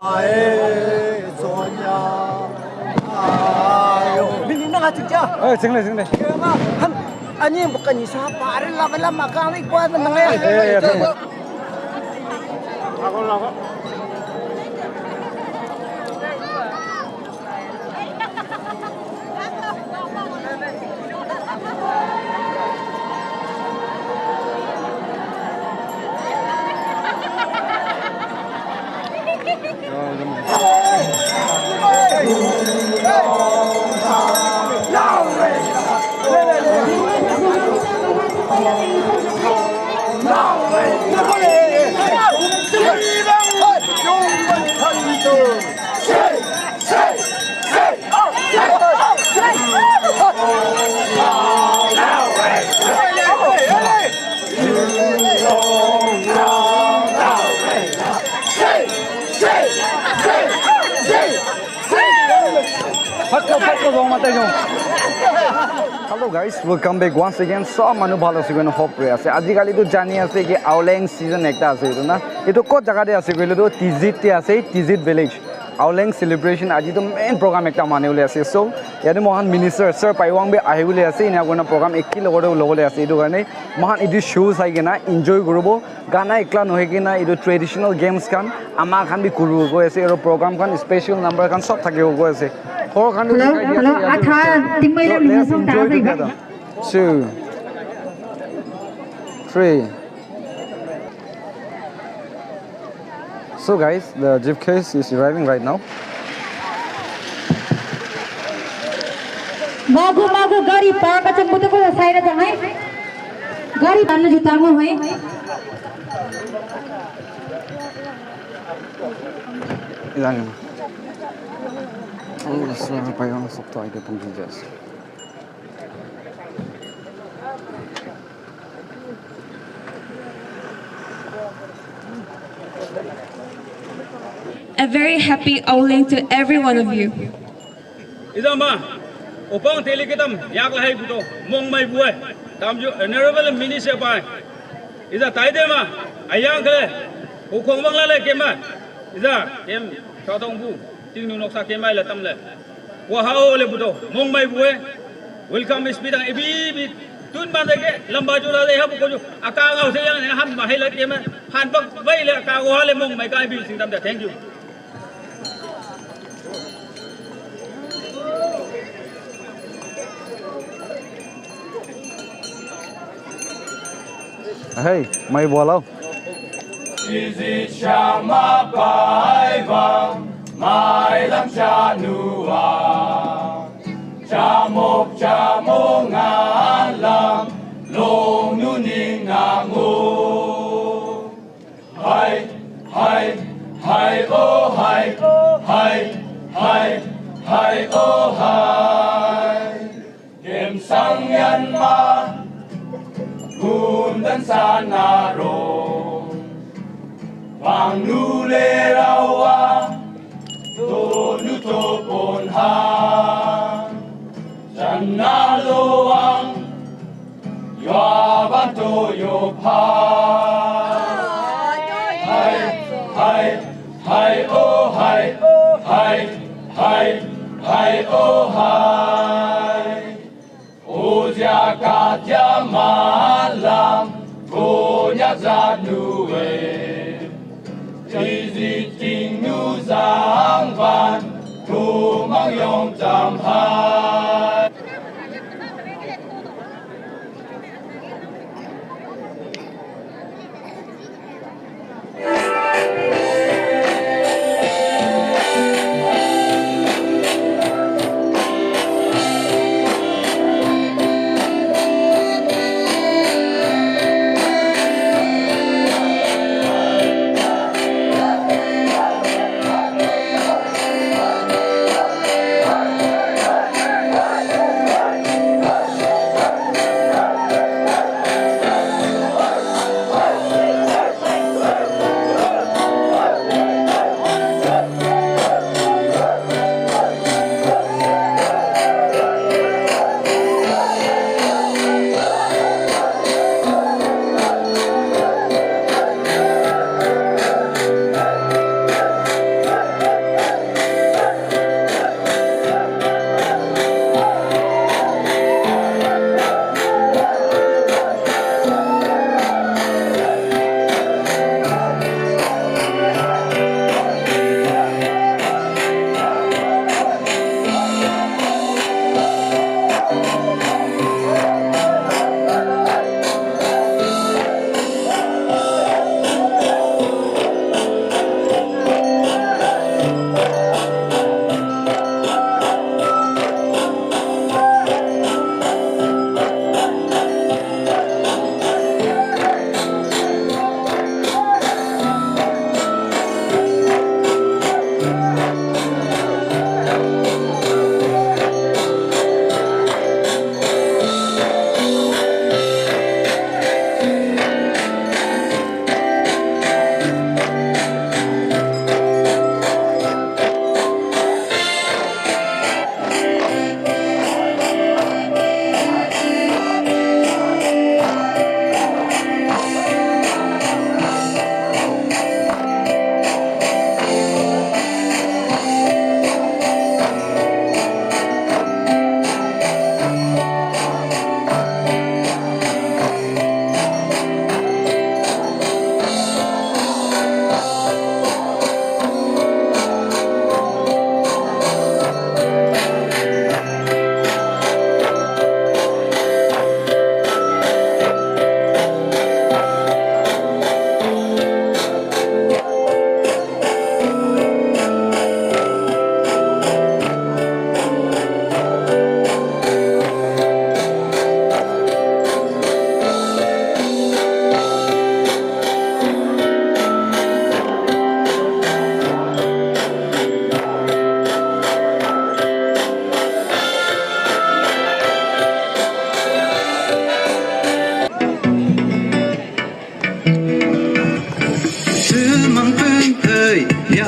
Ai Sonya ayo bini na nga tiga Sing le kaya nga ani bukan isa pare lama kami kuat na ngayon ako Hello guys, welcome back once again. So manu bhalo ase kono hope re ase. Aji kali to jani ase ki Auleng season ekta ase etu na. Etu ko jaga de ase koile to Tizit te ase, Tizit village. Auleng celebration aji to main program ekta mane ule ase. So yade mohan minister sir Paiwang be ahi ule ase. Ina kona program ekki logore logole ase etu karone mohan etu shows ai kena enjoy korobo. Gana ekla nohe kena etu traditional games kan ama khan bi kuru go ase ero program kan special number kan sob thake go ase. Hello, Atha, tingmai lam ni song ta sai ba. 2 3 So guys, the jeep case is arriving right now. Magu gari park ka changbu ko sai ra jangai. Gari tan juta mo hai. Ilang. Oh, sir, Paiwang sok to ay pong videos. A very happy Auleng to every one of you. Izama, upang telikitam yak lahai buto mong mai buai. Tamju honorable minister pai. Iza taide ma ayang kale. Ukong bang lale kema. Iza kem chotong bu tingnu noksa kemai la tamle. Wahao le buto mong mai buai. Welcome speedang ibi tun bandage lamba jula le habu koju akang au se yang ham mahai la kema han bak vai le ka wa le mong mai ka ibi sing tam da. Thank you. Hey, may bolo. Tizit Shama Paiwang, Mai Lam Chanua, Chamok Ngalam, Long Nuning Ngangu. Hai, oh hai, oh hai. Kem sang yan ma. Kundan sana ro Bang nule rawa Tolu topon ha Jana loang Yaban toyo pa Hai oh hai oh hai Ozia katya malam Konya zanue Tiziting nu zangvan Tumang yong tamhai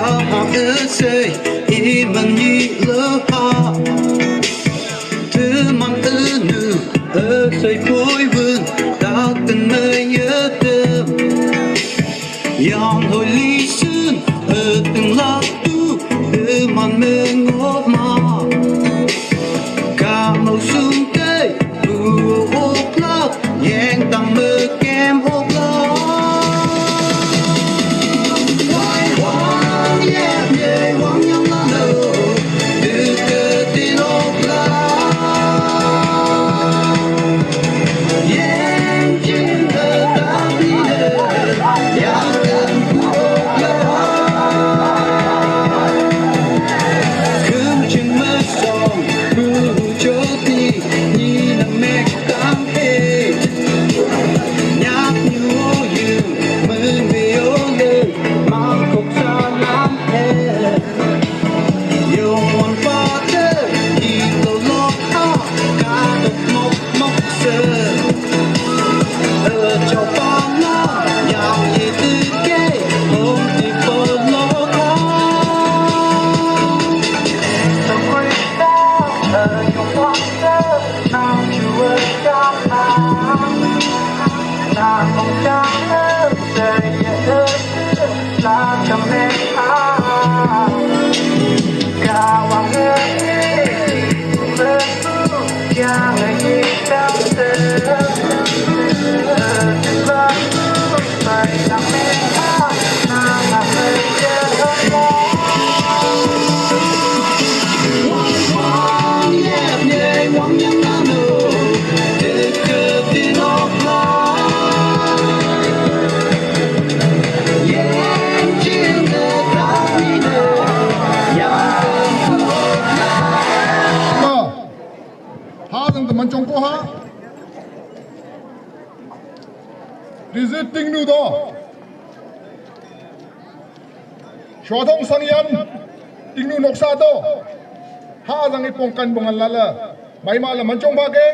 họ ơ sơi ý mang nhị lỡ họ thứ mang ơ nụ ơ sơi phối vườn đào từng nơi nhớ tơm dòng hồi ly sương ở từng lát tu ơ mang mơ ngó mà cả màu sung tê vừa ốp lát nhẹn tầm mơ kem ốp lát Visiting nu do Chua thong sang yan ting nu noksa do ha jang ipong kan bongal lala mai ma la manchong ba ke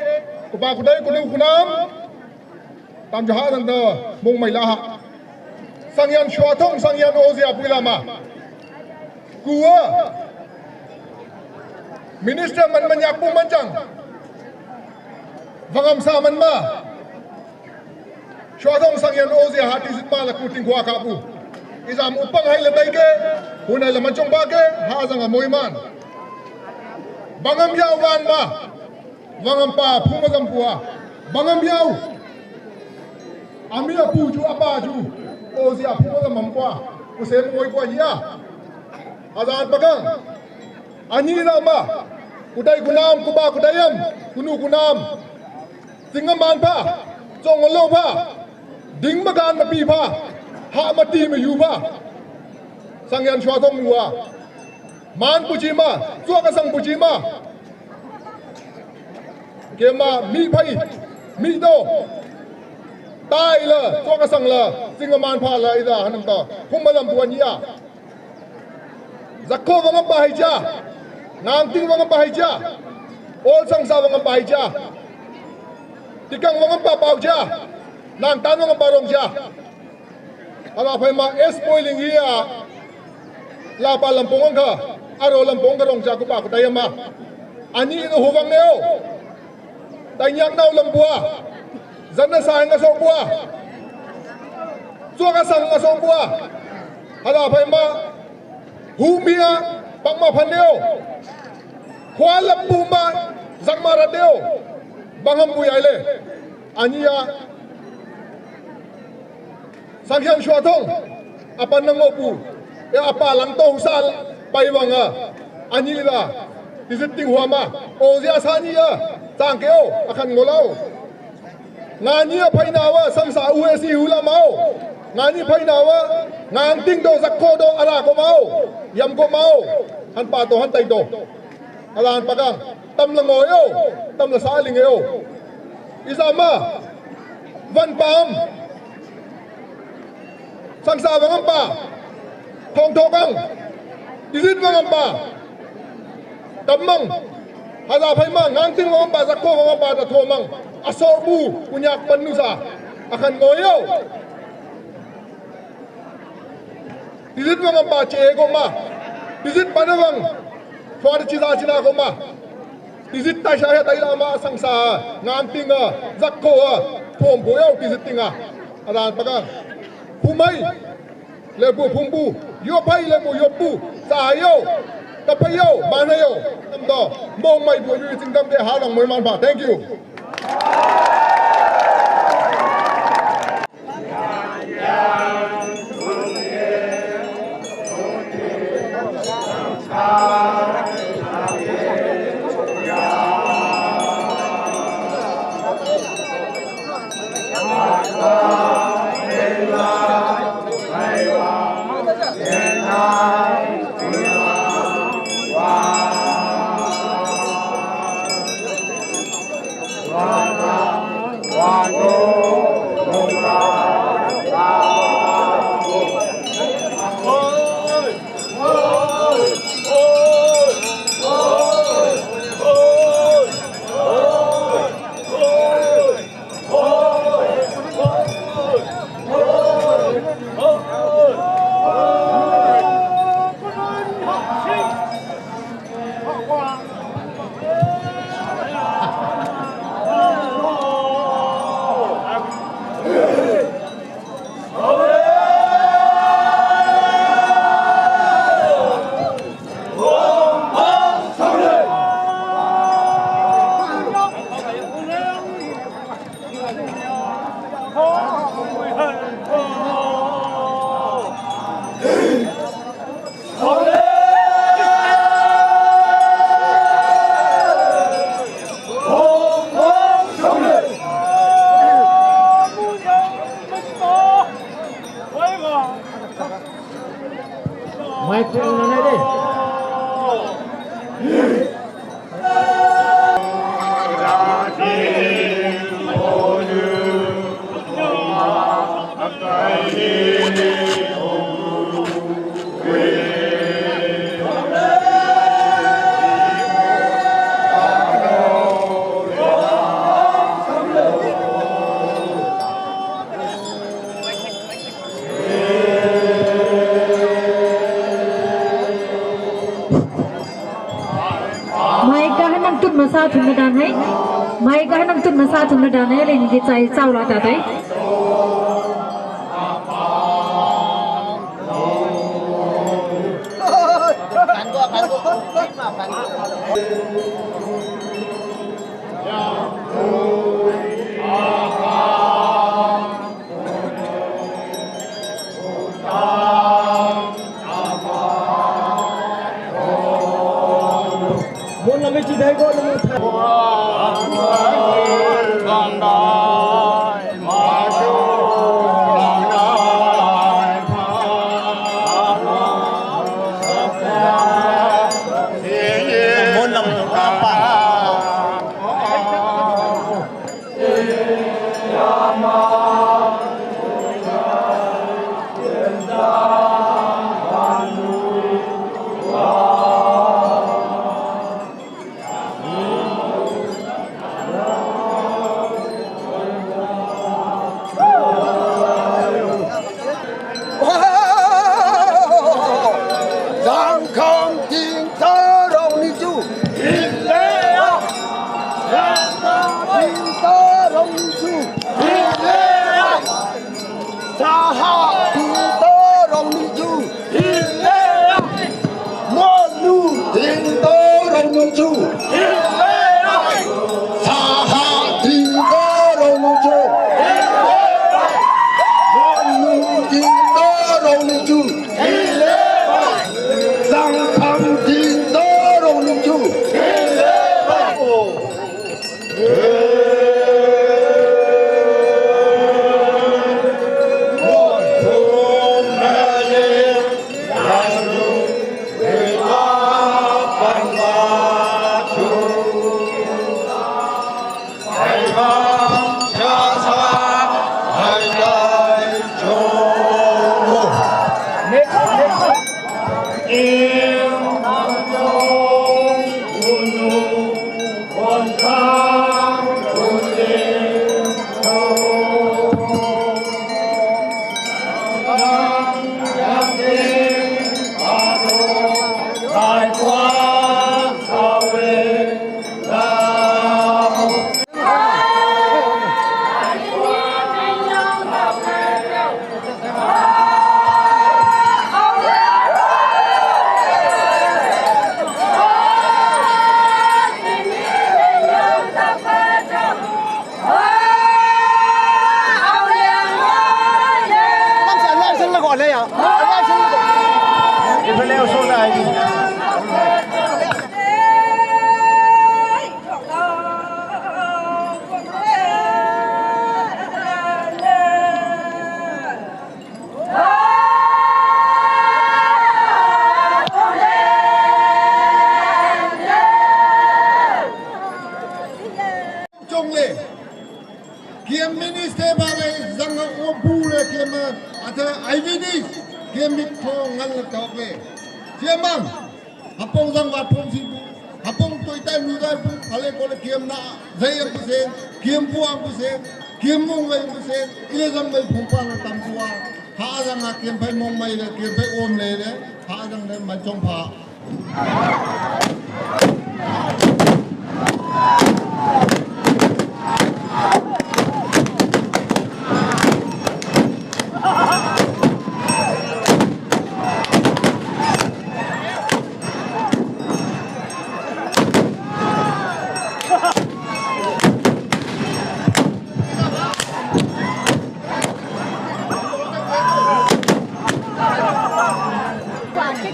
ku ba ku dai ku nu kunam tam ja ha jang do mong mai la ha sang yan chua thong sang yan ozia puila ma kuwa minister man manyak pu manchang vangam sa man ma Chua thong sang yan ozia hati sit ma la kuting kwa ka pu izam upang hai la dai ke hunai la manchong ba ke ha jang a moiman bangam yaw wan ma wangam pa phumagam puwa bangam yaw amia pu ju apa ju ozia phumagam mamkwa usem moi kwa ya azan pagang ani lama kudai kunam kuba kudayam kunu kunam singaman pa chongolo pa ding magan ma pi pa ha ma ti ma yu pa sangyan chwa thong muwa man puji ma chwa ka sang puji ma ke ma mi phai mi do tai la chwa ka sang la singaman pha la ida hanam ta khumalam buan ya zakko wangam ba hai ja ngang ting wangam ba hai ja ol sang sa wangam ba hai ja tikang wangam pa pau ja nang tan wangam ba rong ja ala phai ma es spoiling ya la pa lampong ang ka aro lampong ka rong ja ku pa ku dai ma ani no huwang neo dai nyak nau lambua zan na sa nga so bua chua ka sang nga so bua ala phai ma humia pangma phaneo khwala puma zangmara deo bangam buyaile ania sanghyang shwa thong apan nangopu e apa lang to sal paiwanga ani la visiting huama ozia sania tangkeo akan ngolau ngania phainawa samsa uesi hulamao ngani phainawa ngang ting do zakko do ara ko mau yam ko mau han pa to han tai do alan pagang tam la ngoyo tam la saling yo isama van pam sangsa wangam pa thong thokang izit wangam pa tamang haza phai ma ngang ting wangam pa zakko wangam pa ta thomang asobu punyak panusa akan ngoyo Tizit wang amba che goma. Tizit panawang for chiza china goma. Tizit ta sha ta ila ma sangsa ngam tinga zakko thom boyo tizit tinga. Adan paga. Pumai lebu pumbu yo pai lebu yopu sa yo tapayo manayo namdo mong mai bu yu singdam de ha long moi man ba. Thank you. Masa thumna dan hai mai ka hanam tut masa thumna dan hai le ni chai chaw la ta tai IVD game mit thong ngal la tok le chiamang apong sang wat phong si apong toi tai nu dai pu ale ko le game na zai am se game pu am se game mong mai pu se ile jam mai phung pa na tam tua ha jang a game phai mong mai le game phai om le le ha jang le ma chong pha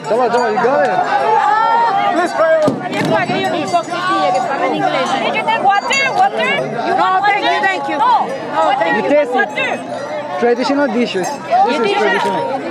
Come on, you got it. please try Thank you. You taste it. Traditional dishes. This is traditional.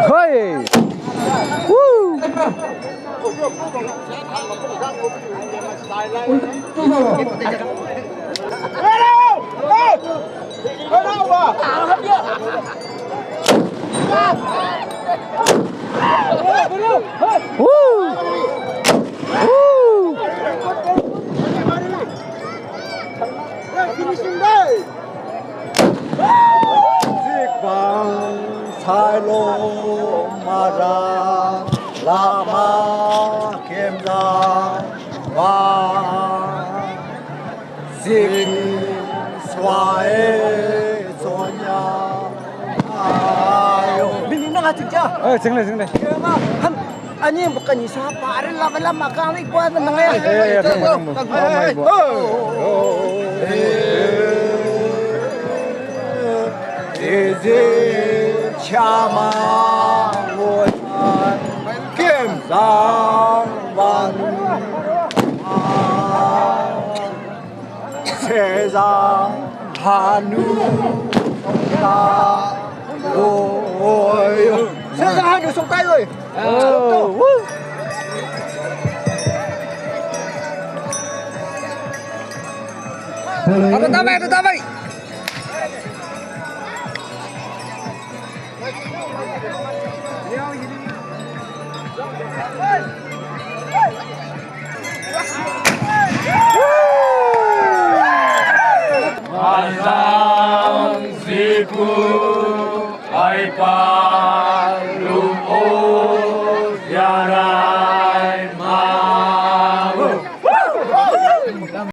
Hey! Woo! Silo Mara Lama Kemda Va Sing Swae Sonya Ayo Bini na nga tigya Sing. Ano yung bukan isa? Parang lama kami kuha na ngayon. Chama Kim Sang Wan 세상 한우 오요 세상 한우 속까지 Itu tamai. Azang siku ai pa